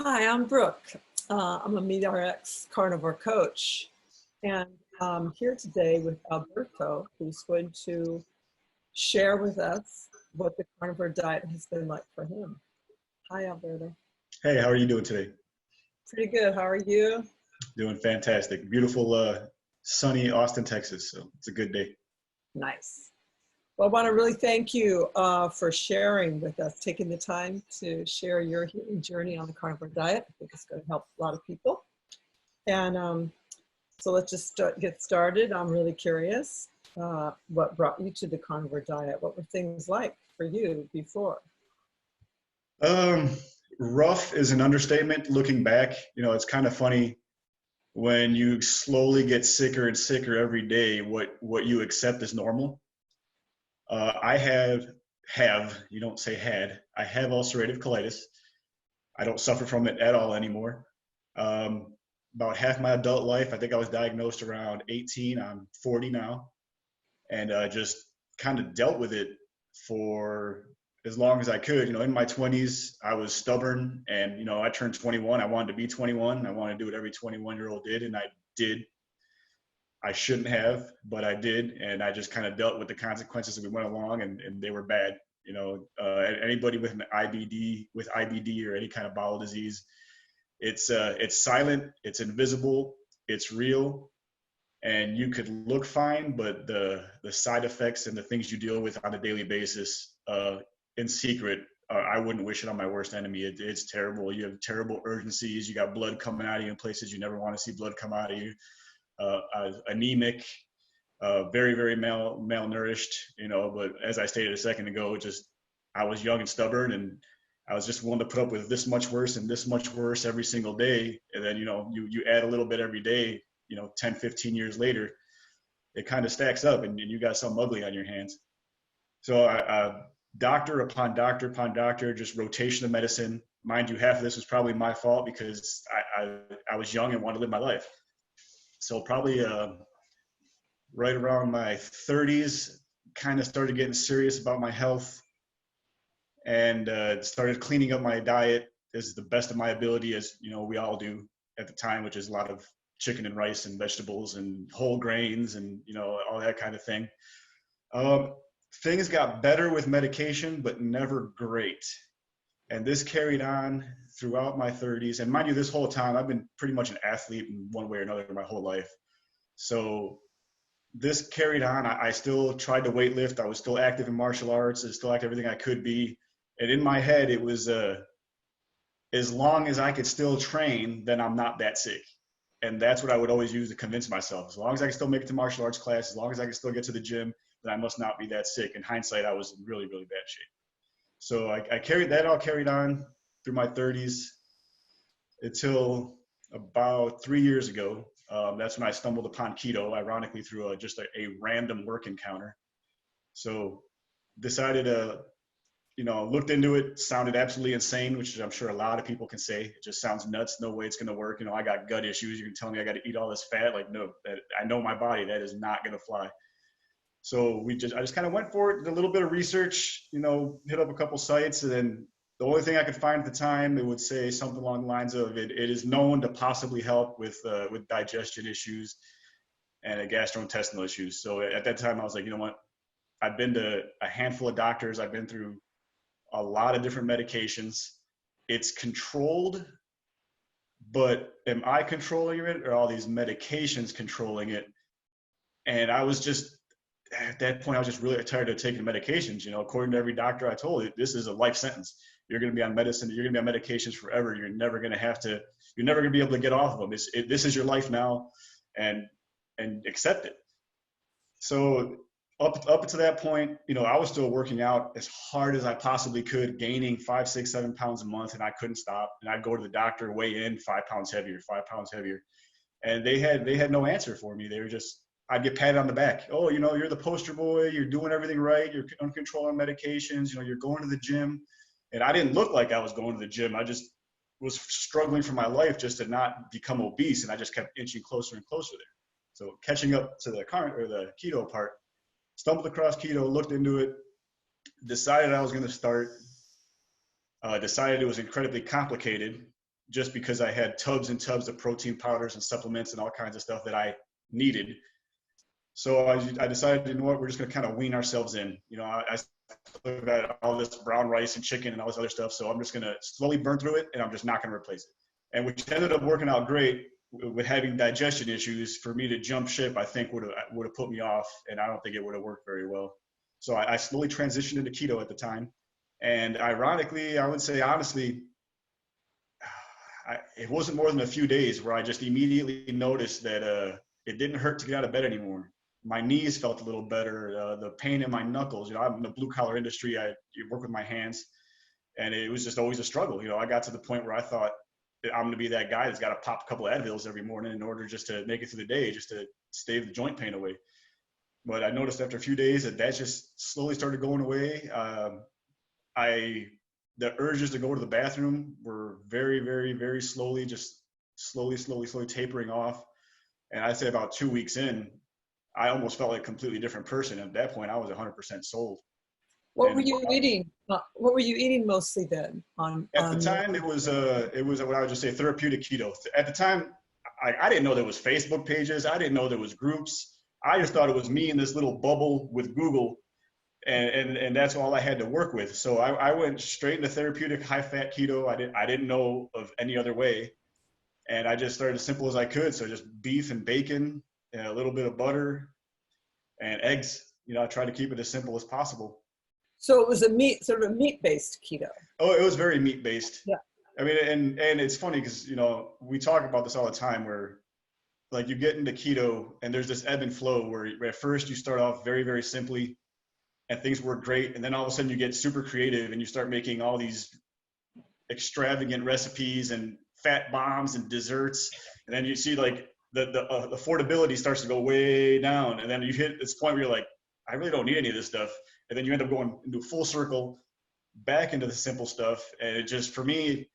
Hi, I'm Brooke. I'm a MeatRx carnivore coach, and I'm here today with Alberto, who's going to share with us what the carnivore diet has been like for him. Hi, Alberto. Hey, how are you doing today? Pretty good. How are you? Doing fantastic. Beautiful, sunny Austin, Texas. So it's a good day. Nice. Well, I want to really thank you for sharing with us, taking the time to share your healing journey on the carnivore diet. I think it's going to help a lot of people. And so let's just get started. I'm really curious. What brought you to the carnivore diet? What were things like for you before? Um, Rough is an understatement. Looking back, it's kind of funny when you slowly get sicker and sicker every day. What you accept as normal. I have you don't say had. I have ulcerative colitis. I don't suffer from it at all anymore. About half my adult life, I think I was diagnosed around 18. I'm 40 now, and just kind of dealt with it for as long as I could. In my 20s, I was stubborn, and I turned 21. I wanted to be 21. I wanted to do what every 21-year-old did, and I did. I shouldn't have, but I did, and I just kind of dealt with the consequences as we went along, and they were bad. Anybody with an IBD or any kind of bowel disease, it's silent, it's invisible, it's real, and you could look fine, but the side effects and the things you deal with on a daily basis in secret, I wouldn't wish it on my worst enemy. It's terrible. You have terrible urgencies. You got blood coming out of you in places you never want to see blood come out of you. Anemic, very, very malnourished, but as I stated a second ago, I was young and stubborn, and I was just willing to put up with this much worse and this much worse every single day. And then, you add a little bit every day, 10, 15 years later, it kind of stacks up, and you got something ugly on your hands. So doctor upon doctor upon doctor, just rotation of medicine. Mind you, half of this was probably my fault because I was young and wanted to live my life. So probably right around my 30s, kind of started getting serious about my health, and started cleaning up my diet as the best of my ability, as we all do at the time, which is a lot of chicken and rice and vegetables and whole grains and all that kind of thing. Things got better with medication, but never great. And this carried on throughout my 30s. And mind you, this whole time, I've been pretty much an athlete in one way or another my whole life. So this carried on. I still tried to weightlift. I was still active in martial arts. I still active everything I could be. And in my head, it was as long as I could still train, then I'm not that sick. And that's what I would always use to convince myself. As long as I can still make it to martial arts class, as long as I can still get to the gym, then I must not be that sick. In hindsight, I was in really, really bad shape. So I carried on through my 30s until about 3 years ago. That's when I stumbled upon keto, ironically through just a random work encounter. So decided to, looked into it, sounded absolutely insane, which I'm sure a lot of people can say. It just sounds nuts. No way it's going to work. I got gut issues. You can tell me I got to eat all this fat. Like, no, I know my body. That is not going to fly. So I just kind of went for it, did a little bit of research, hit up a couple sites, and then the only thing I could find at the time, it would say something along the lines of it is known to possibly help with digestion issues and gastrointestinal issues. So at that time, I was like, you know what? I've been to a handful of doctors. I've been through a lot of different medications. It's controlled, but am I controlling it, or are all these medications controlling it? And I was just, at that point, I was just really tired of taking medications. According to every doctor I told, this is a life sentence. You're going to be on medicine. You're going to be on medications forever. You're never going to be able to get off of them. This is your life now, and accept it. So up to that point, I was still working out as hard as I possibly could, gaining 5, 6, 7 pounds a month, and I couldn't stop. And I'd go to the doctor, weigh in 5 pounds heavier, 5 pounds heavier, and they had no answer for me. They were just, I'd get patted on the back. Oh, you're the poster boy. You're doing everything right. You're uncontrolled on medications. You're going to the gym. And I didn't look like I was going to the gym. I just was struggling for my life just to not become obese. And I just kept inching closer and closer there. So catching up to the keto part, stumbled across keto, looked into it, decided I was going to start, decided it was incredibly complicated. just because I had tubs and tubs of protein powders and supplements and all kinds of stuff that I needed. So I decided, you know what, we're just going to kind of wean ourselves in. You know, I got all this brown rice and chicken and all this other stuff. So I'm just going to slowly burn through it, and I'm just not going to replace it. And which ended up working out great. With having digestion issues, for me to jump ship, I think would have put me off, and I don't think it would have worked very well. So I slowly transitioned into keto at the time. And ironically, I would say honestly, it wasn't more than a few days where I just immediately noticed that it didn't hurt to get out of bed anymore. My knees felt a little better. The pain in my knuckles, you know, I'm in the blue collar industry. I work with my hands, and it was just always a struggle. You know, I got to the point where I thought, I'm going to be that guy that's got to pop a couple of Advils every morning in order just to make it through the day, just to stave the joint pain away. But I noticed after a few days that just slowly started going away. The urges to go to the bathroom were very, very, very slowly, just slowly tapering off. And I'd say about 2 weeks in, I almost felt like a completely different person. At that point, I was 100% sold. What were you eating? What were you eating mostly then? At the time, it was what I would just say therapeutic keto. At the time, I didn't know there was Facebook pages. I didn't know there was groups. I just thought it was me in this little bubble with Google, and that's all I had to work with. So I went straight into therapeutic high fat keto. I didn't know of any other way, and I just started as simple as I could. So just beef and bacon, and a little bit of butter, and eggs. You know, I tried to keep it as simple as possible. So it was sort of a meat-based keto. Oh, it was very meat-based. Yeah. I mean, and it's funny because, you know, we talk about this all the time where, like, you get into keto and there's this ebb and flow where at first you start off very, very simply and things work great. And then all of a sudden you get super creative and you start making all these extravagant recipes and fat bombs and desserts. And then you see, like, the affordability starts to go way down. And then you hit this point where you're like, I really don't need any of this stuff. And then you end up going into full circle back into the simple stuff. And it just, for me,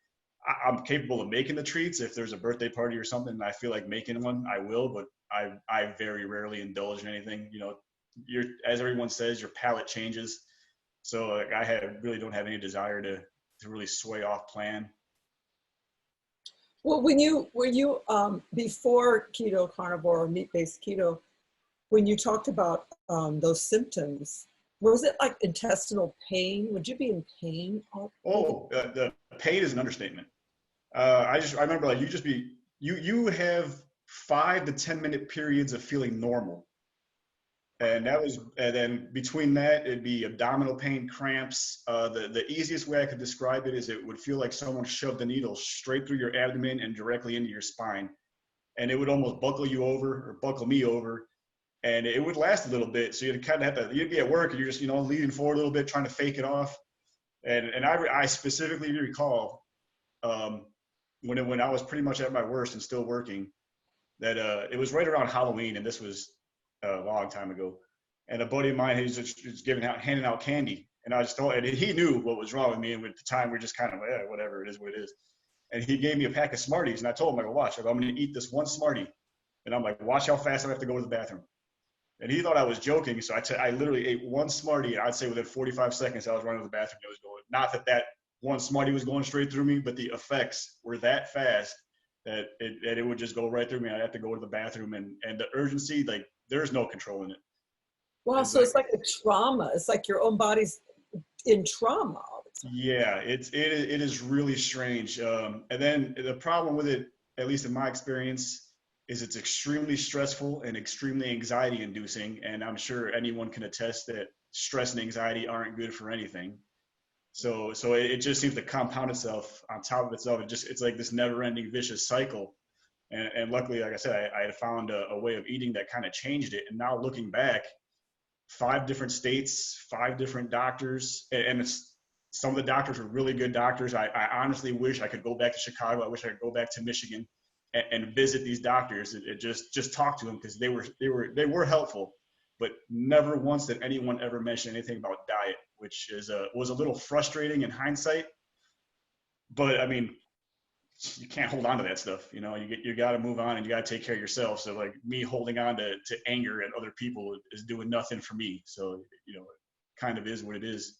I'm capable of making the treats. If there's a birthday party or something, and I feel like making one, I will, but I very rarely indulge in anything. You know, as everyone says, your palate changes. So like, really don't have any desire to really sway off plan. Well, were you before keto carnivore or meat-based keto, when you talked about those symptoms, was it like intestinal pain? Would you be in pain? The pain is an understatement. I remember, like, you have 5 to 10 minute periods of feeling normal. And then between that, it'd be abdominal pain, cramps. The easiest way I could describe it is it would feel like someone shoved a needle straight through your abdomen and directly into your spine. And it would almost buckle you over, or buckle me over. And it would last a little bit. So you'd kind of have to, you'd be at work and you're just, you know, leaning forward a little bit, trying to fake it off. And I specifically recall when I was pretty much at my worst and still working, that it was right around Halloween, and this was a long time ago. And a buddy of mine, he was just handing out candy. And I just told, and he knew what was wrong with me. And at the time, we're just kind of, whatever, it is what it is. And he gave me a pack of Smarties. And I told him, I go, watch, I'm going to eat this one Smartie. And I'm like, watch how fast I have to go to the bathroom. And he thought I was joking. So I literally ate one Smartie. And I'd say within 45 seconds, I was running to the bathroom. It was going, not that one Smartie was going straight through me, but the effects were that fast that it would just go right through me. I'd have to go to the bathroom, and the urgency, like, there's no controlling it. Wow, so it's like a trauma. It's like your own body's in trauma all the time. Yeah, it is really strange. And then the problem with it, at least in my experience, is it's extremely stressful and extremely anxiety inducing. And I'm sure anyone can attest that stress and anxiety aren't good for anything. So it just seems to compound itself on top of itself. It's like this never ending vicious cycle. And luckily, like I said, I had found a way of eating that kind of changed it. And now looking back, 5 different states, 5 different doctors, and some of the doctors were really good doctors. I honestly wish I could go back to Chicago. I wish I could go back to Michigan and visit these doctors. Just talk to them, because they were helpful, but never once did anyone ever mention anything about diet, which was a little frustrating in hindsight. But I mean, you can't hold on to that stuff. You know, you got to move on, and you got to take care of yourself. So like, me holding on to anger at other people is doing nothing for me. So, you know, it kind of is what it is.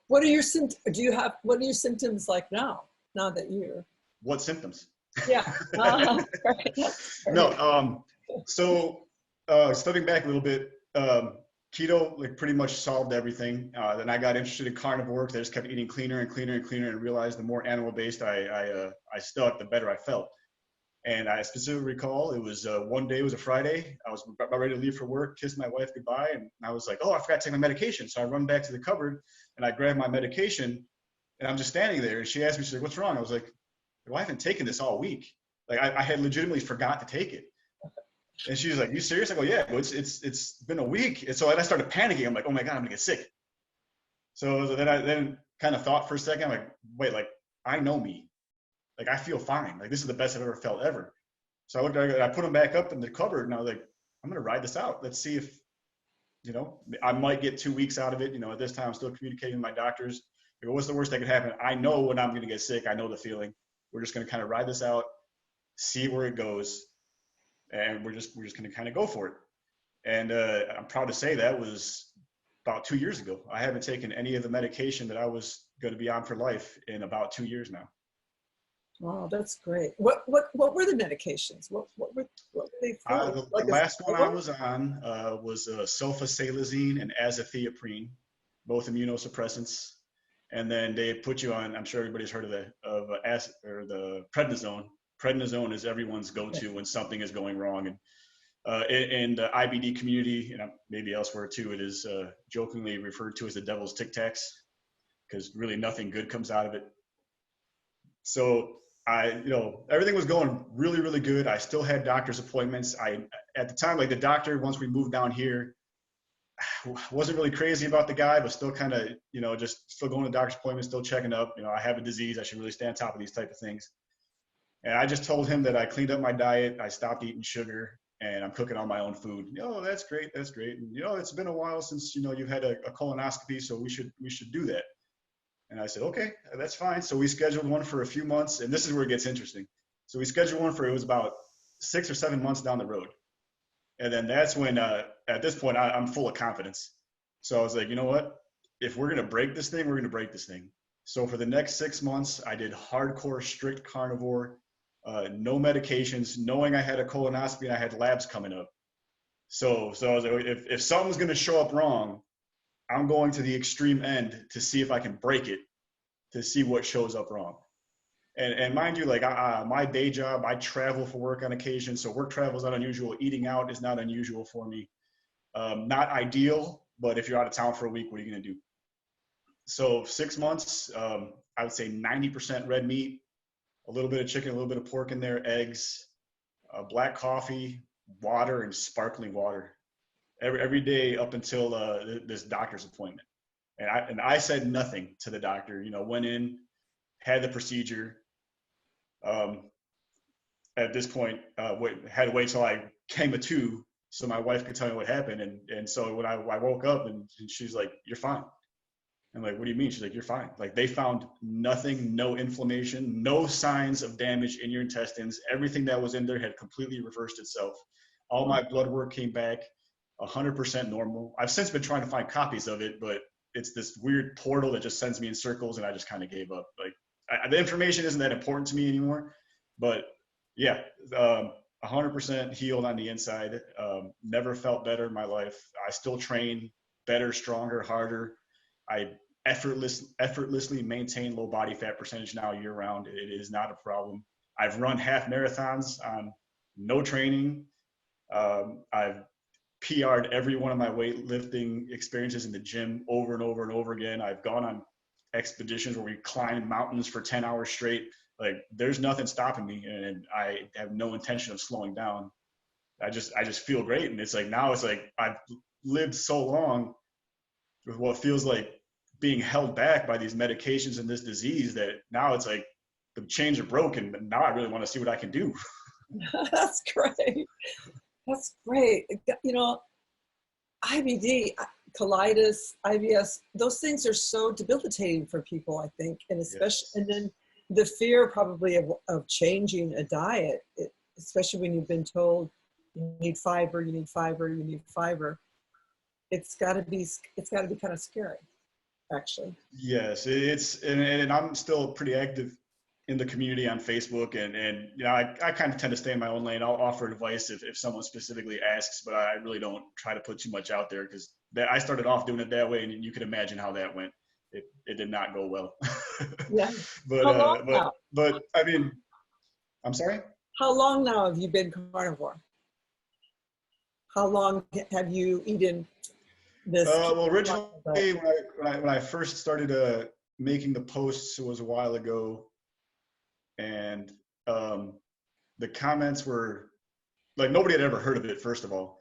What are your symptoms like now that you're? what symptoms? Yeah. Right. That's great. No, so stepping back a little bit, keto like pretty much solved everything. Then I got interested in carnivore because I just kept eating cleaner and cleaner and cleaner, and realized the more animal based I stuck, the better I felt. And I specifically recall it was one day, it was a Friday. I was about ready to leave for work, kissed my wife goodbye, and I was like, oh, I forgot to take my medication. So I run back to the cupboard and I grab my medication, and I'm just standing there. And she asked me, she's like, what's wrong? I was like, well, I haven't taken this all week. Like I had legitimately forgot to take it. And she was like, you serious? I go, yeah, but it's been a week. And so I started panicking. I'm like, oh my God, I'm gonna get sick. So then I kind of thought for a second, I'm like, wait, like I know me. Like I feel fine. Like this is the best I've ever felt ever. So I looked at it, I put them back up in the cupboard, and I was like, I'm gonna ride this out. Let's see if, I might get 2 weeks out of it. At this time I'm still communicating with my doctors. I go, what's the worst that could happen? I know when I'm gonna get sick. I know the feeling. We're just gonna kind of ride this out, see where it goes, and we're just gonna kind of go for it. And I'm proud to say that was about 2 years ago. I haven't taken any of the medication that I was going to be on for life in about 2 years now. Wow, that's great. What were the medications? What were they for? The last one I was on was sulfasalazine and azathioprine, both immunosuppressants. And then they put you on, I'm sure everybody's heard of the prednisone. Prednisone is everyone's go-to when something is going wrong. And in the IBD community, and maybe elsewhere too, it is jokingly referred to as the devil's Tic Tacs, because really nothing good comes out of it. So everything was going really, really good. I still had doctor's appointments. At the time, like the doctor, once we moved down here, wasn't really crazy about the guy, but still kind of, just still going to doctor's appointments, still checking up. I have a disease. I should really stay on top of these type of things. And I just told him that I cleaned up my diet. I stopped eating sugar, and I'm cooking all my own food. Oh, that's great. That's great. And, it's been a while since, you've had a colonoscopy, so we should do that. And I said, okay, that's fine. So we scheduled one for a few months, and this is where it gets interesting. So we scheduled one it was about 6 or 7 months down the road. And then that's when, at this point, I'm full of confidence. So I was like, you know what? If we're going to break this thing, we're going to break this thing. So for the next 6 months, I did hardcore, strict carnivore, no medications, knowing I had a colonoscopy and I had labs coming up. So I was like, if something's going to show up wrong, I'm going to the extreme end to see if I can break it, to see what shows up wrong. And mind you, like my day job, I travel for work on occasion. So work travel is not unusual. Eating out is not unusual for me. Not ideal, but if you're out of town for a week, what are you going to do? So 6 months, I would say 90% red meat, a little bit of chicken, a little bit of pork in there, eggs, black coffee, water, and sparkling water every day up until this doctor's appointment. And I said nothing to the doctor. Went in, had the procedure. At this point, had to wait till I came to so my wife could tell me what happened. And so when I woke up, and she's like, "You're fine." I'm like, "What do you mean?" She's like, "You're fine." Like they found nothing, no inflammation, no signs of damage in your intestines. Everything that was in there had completely reversed itself. All my blood work came back 100% normal. I've since been trying to find copies of it, but it's this weird portal that just sends me in circles, and I just kind of gave up. Like the information isn't that important to me anymore, but yeah, 100% healed on the inside. Never felt better in my life. I still train better, stronger, harder. I effortlessly maintain low body fat percentage now year round. It is not a problem. I've run half marathons on no training. I've PR'd every one of my weightlifting experiences in the gym over and over and over again. I've gone on expeditions where we climbed mountains for 10 hours straight. Like there's nothing stopping me, and I have no intention of slowing down. I just feel great. And it's like, now it's like I've lived so long with what feels like being held back by these medications and this disease that now it's like the chains are broken, but now I really want to see what I can do. That's great. That's great. IBD, colitis, IBS, those things are so debilitating for people, I think. And especially, and then the fear probably of changing a diet, especially when you've been told you need fiber, you need fiber, you need fiber. It's gotta be kind of scary, actually. Yes, and I'm still pretty active in the community on Facebook, and you know, I kind of tend to stay in my own lane. I'll offer advice if someone specifically asks, but I really don't try to put too much out there, because I started off doing it that way, and you can imagine how that went. It did not go well. Yeah. but How long now? but I mean, I'm sorry. How long now have you been carnivore? How long have you eaten this? Well, originally when I first started making the posts, it was a while ago, and the comments were like, nobody had ever heard of it, first of all.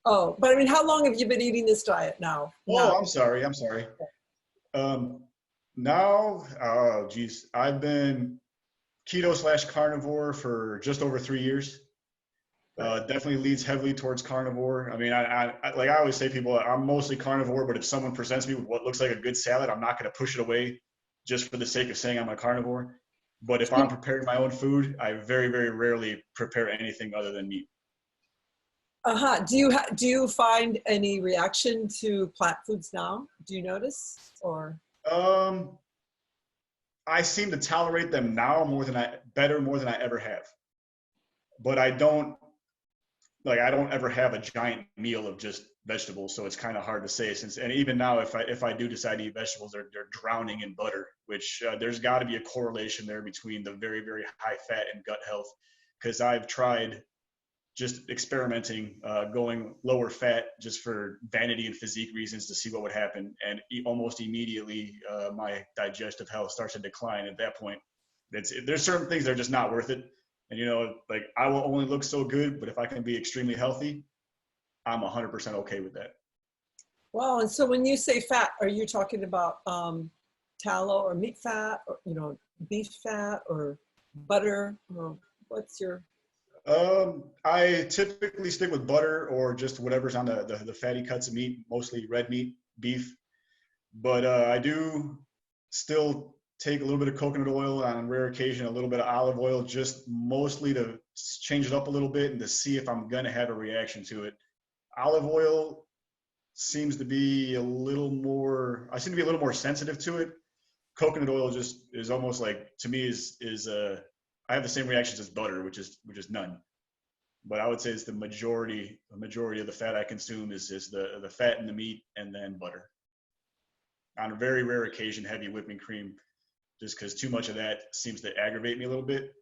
Oh, but I mean, how long have you been eating this diet now? Oh, I'm sorry. Now, oh geez, I've been keto / carnivore for just over 3 years. Definitely leads heavily towards carnivore. I mean, I like I always say, people, I'm mostly carnivore, but if someone presents me with what looks like a good salad, I'm not going to push it away just for the sake of saying I'm a carnivore. But if I'm preparing my own food, I very, very rarely prepare anything other than meat. Do you find any reaction to plant foods now? Do you notice, or? I seem to tolerate them now more than I ever have. But I don't ever have a giant meal of just vegetables, so it's kind of hard to say. And even now, if I do decide to eat vegetables, they're drowning in butter, which there's got to be a correlation there between the very, very high fat and gut health. Because I've tried just experimenting, going lower fat just for vanity and physique reasons to see what would happen, and almost immediately my digestive health starts to decline. At that point, there's certain things that are just not worth it. And, you know, like, I will only look so good, but if I can be extremely healthy, I'm 100% okay with that. Wow. And so when you say fat, are you talking about tallow or meat fat, or, you know, beef fat or butter, or what's your? I typically stick with butter or just whatever's on the fatty cuts of meat, mostly red meat, beef. But I do still take a little bit of coconut oil, on rare occasion a little bit of olive oil, just mostly to change it up a little bit and to see if I'm going to have a reaction to it. Olive oil seems to be I seem to be a little more sensitive to it. Coconut oil just is almost like, to me, I have the same reactions as butter, which is none. But I would say it's the majority of the fat I consume is the fat in the meat, and then butter. On a very rare occasion, heavy whipping cream, just because too much of that seems to aggravate me a little bit.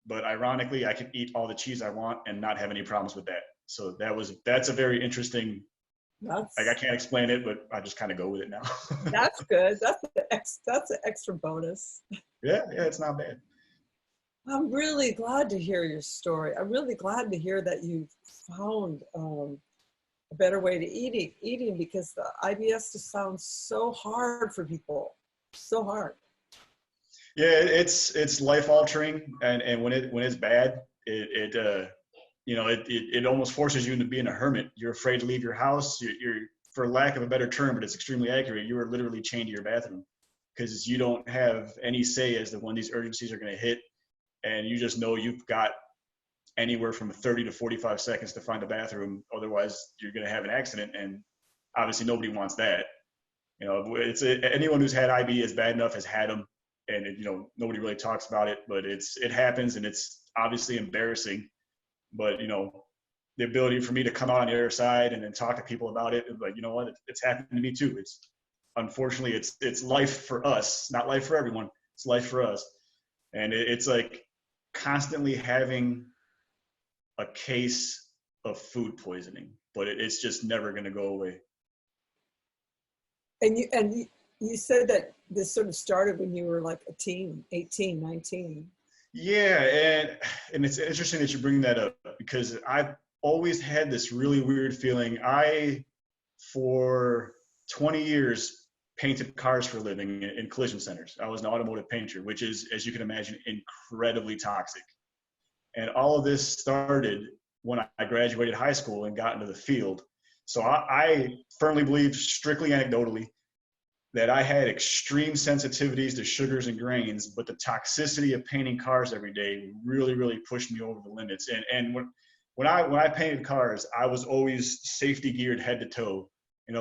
But ironically, I can eat all the cheese I want and not have any problems with that. So that's a very interesting. Like, I can't explain it, but I just kind of go with it now. That's good. That's an extra bonus. Yeah, it's not bad. I'm really glad to hear your story. I'm really glad to hear that you found a better way to eating, because the IBS just sounds so hard for people. So hard. Yeah, it's life altering, and when it's bad, it almost forces you into being a hermit. You're afraid to leave your house. You're, for lack of a better term, but it's extremely accurate, you are literally chained to your bathroom, because you don't have any say as to when these urgencies are going to hit, and you just know you've got anywhere from 30 to 45 seconds to find a bathroom. Otherwise, you're going to have an accident, and obviously nobody wants that. You know, anyone who's had IBS bad enough has had them. And nobody really talks about it, but it happens, and it's obviously embarrassing. But the ability for me to come out on the other side and then talk to people about it, like, you know what, it's happened to me too. Unfortunately it's life for us, not life for everyone. It's life for us, and it's like constantly having a case of food poisoning, but it's just never going to go away. And you said that this sort of started when you were like a teen, 18, 19. Yeah, and it's interesting that you bring that up, because I've always had this really weird feeling. For 20 years, painted cars for a living in collision centers. I was an automotive painter, which is, as you can imagine, incredibly toxic. And all of this started when I graduated high school and got into the field. So I firmly believe, strictly anecdotally, that I had extreme sensitivities to sugars and grains, but the toxicity of painting cars every day really, really pushed me over the limits. And when I painted cars, I was always safety geared head to toe.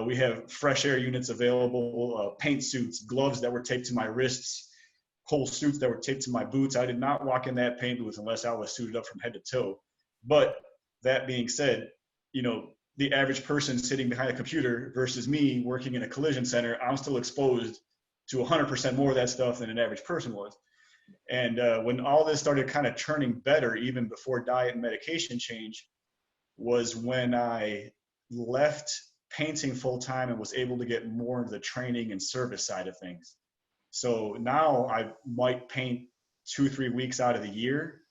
We have fresh air units available, paint suits, gloves that were taped to my wrists. whole suits that were taped to my boots. I did not walk in that pain booth unless I was suited up from head to toe. But that being said, the average person sitting behind a computer versus me working in a collision center, I'm still exposed to 100% more of that stuff than an average person was. And when all this started kind of turning better, even before diet and medication change, was when I left painting full time and was able to get more into the training and service side of things. So now I might paint 2-3 weeks out of the year,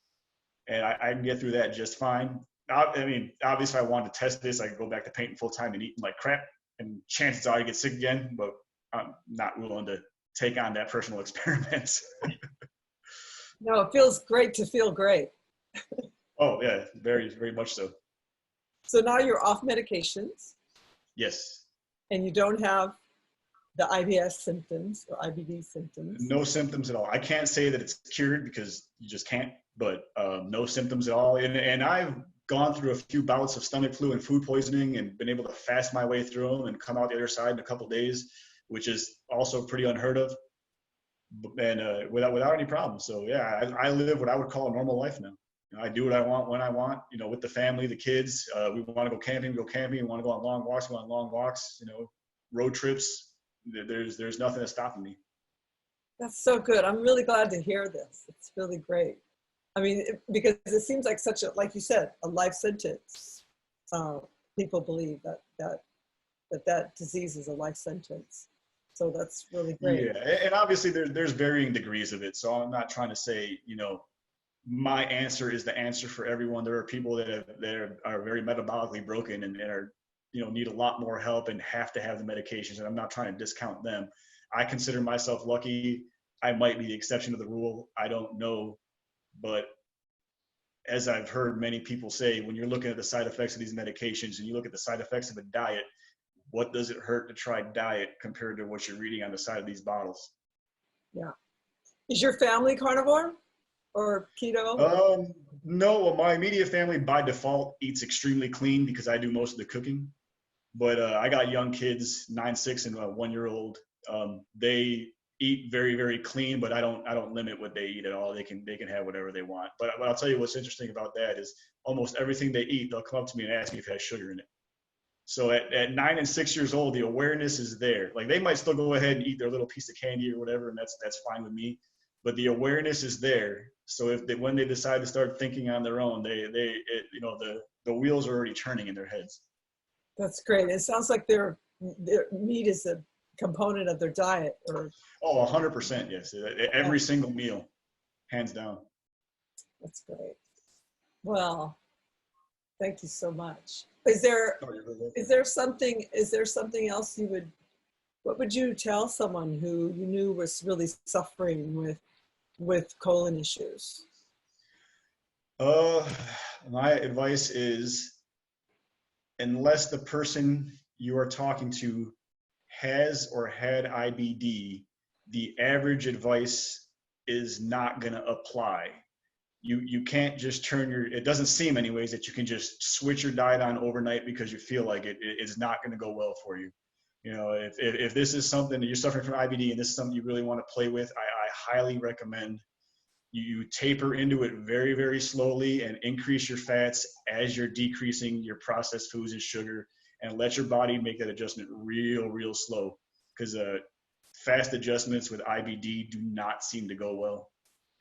and I can get through that just fine. I mean, obviously, I wanted to test this. I could go back to painting full time and eating like crap, and chances are I get sick again. But I'm not willing to take on that personal experiment. No, it feels great to feel great. Oh yeah, very, very much so. So now you're off medications. Yes. And you don't have the IBS symptoms or IBD symptoms. No symptoms at all. I can't say that it's cured because you just can't, but no symptoms at all. And I've gone through a few bouts of stomach flu and food poisoning and been able to fast my way through them and come out the other side in a couple of days, which is also pretty unheard of, and without any problems. So yeah, I live what I would call a normal life now. I do what I want when I want, with the family, the kids. We want to go camping, we go camping. We want to go on long walks, we go on long walks, road trips. There's nothing that's stopping me. That's so good. I'm really glad to hear this. It's really great. I mean, because it seems like such a, like you said, a life sentence. People believe that disease is a life sentence. So that's really great. Yeah, and obviously there's varying degrees of it. So I'm not trying to say, my answer is the answer for everyone. There are people that are very metabolically broken and are, need a lot more help and have to have the medications. And I'm not trying to discount them. I consider myself lucky. I might be the exception to the rule. I don't know. But as I've heard many people say, when you're looking at the side effects of these medications and you look at the side effects of a diet, what does it hurt to try diet compared to what you're reading on the side of these bottles? Yeah. Is your family carnivore or keto? No, well, my immediate family by default eats extremely clean because I do most of the cooking. But I got young kids, 9, 6, and a 1-year-old. They eat very, very clean, but I don't limit what they eat at all. They can have whatever they want. But I'll tell you what's interesting about that is almost everything they eat, they'll come up to me and ask me if it has sugar in it. So at 9 and 6 years old, the awareness is there. Like they might still go ahead and eat their little piece of candy or whatever, and that's fine with me. But the awareness is there. So when they decide to start thinking on their own, the wheels are already turning in their heads. That's great. It sounds like their meat is a component of their diet. Oh, 100%, yes. Every single meal, hands down. That's great. Well, thank you so much. Is there something else what would you tell someone who you knew was really suffering with colon issues? My advice is, unless the person you are talking to has or had IBD, the average advice is not going to apply. You can't just it doesn't seem anyways that you can just switch your diet on overnight because you feel like it's not going to go well for you. If this is something that you're suffering from IBD and this is something you really want to play with, I highly recommend you taper into it very, very slowly and increase your fats as you're decreasing your processed foods and sugar, and let your body make that adjustment real, real slow, because fast adjustments with IBD do not seem to go well.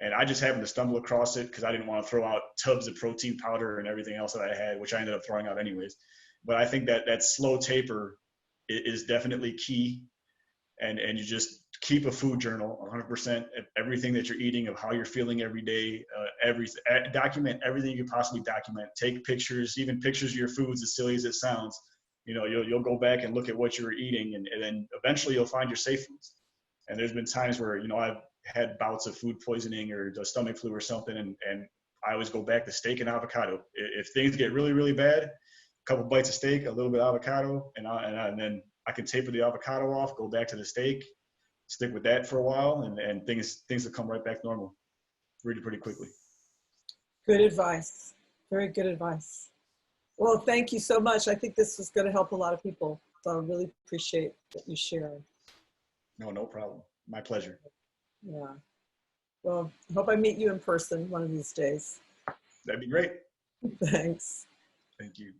And I just happened to stumble across it because I didn't want to throw out tubs of protein powder and everything else that I had, which I ended up throwing out anyways. But I think that slow taper is definitely key. And you just keep a food journal, 100%, everything that you're eating, of how you're feeling every day, document everything you can possibly document. Take pictures, even pictures of your foods, as silly as it sounds. You'll go back and look at what you were eating, and then eventually you'll find your safe foods. And there's been times where, I've had bouts of food poisoning or the stomach flu or something, and I always go back to steak and avocado. If things get really, really bad, a couple bites of steak, a little bit of avocado, and then I can taper the avocado off, go back to the steak, stick with that for a while, and things will come right back normal pretty quickly. Good advice. Very good advice. Well, thank you so much. I think this is going to help a lot of people. So I really appreciate what you shared. No problem. My pleasure. Yeah. Well, I hope I meet you in person one of these days. That'd be great. Thanks. Thank you.